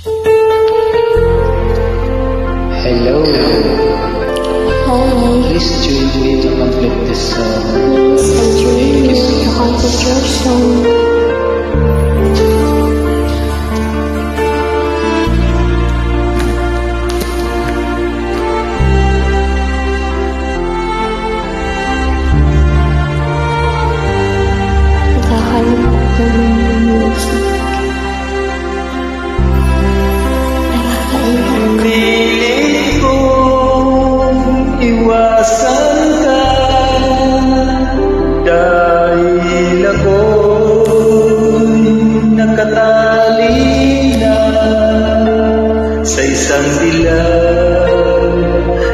Hello. Hi. Please join me to complete this song. Please enjoy me to complete your song. Naghahanap ako ng music. Nakakaingat. Piling kong iwasan ka dahil ako'y nakatali na sa isang dilaw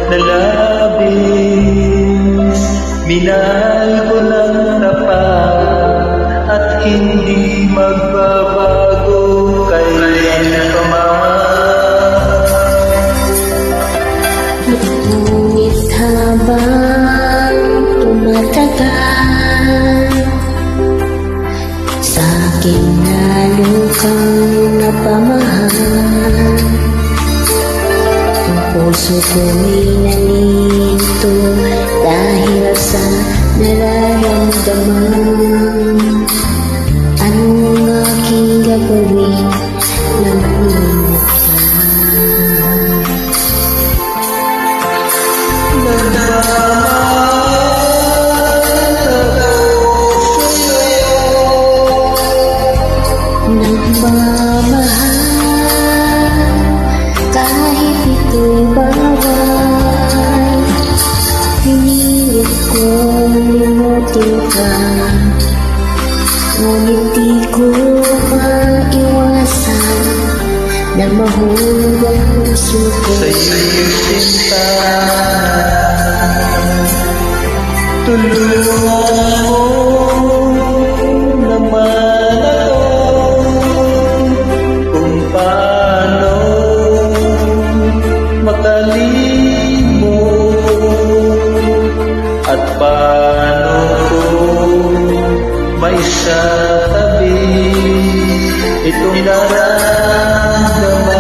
na labis. Minahal ko ng tapat at hindi magbabago kailan pa man. Ngunit habang tumatagal, sa'kin lalo kang napamahal. Ang puso ko'y nalito dahil sa nararamdaman. Anong aking gagawin na malulutan? Nagmamahal kahit ito'y bawal. Pinilit kong limutin ka, ngunit di ko maiwasan na mahulog ang puso ko Sa iyong sinta, tulungan mo naman ako kung paano makalimot at paano ko maisasabi itong nararamdaman.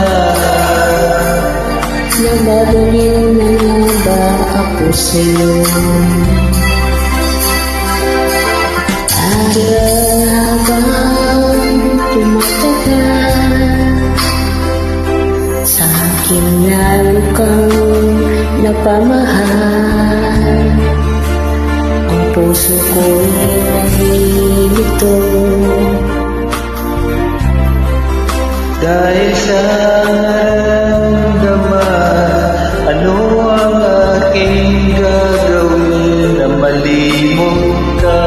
Nababaliw na nga ba ako sa'yo? Habang tumatagal, sa'kin lalo kang napamahal. Ang puso ko'y nalilito Dahil sa nararamdaman, ano ang aking gagawin na malimot ka?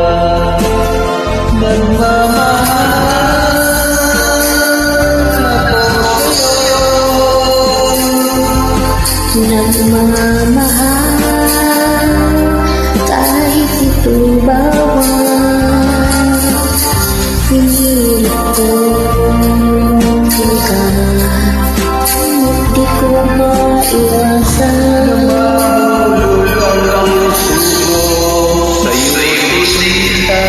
Nagmamahal kahit ito'y bawal. Pinilit kong ka, ngunit di ko maiwasan. Mahulog ang puso ko sa iyong sinta,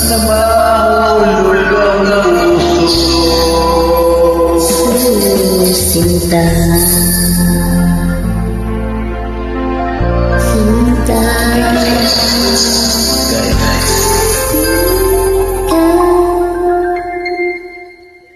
na mahulog ang puso ko. Sinta.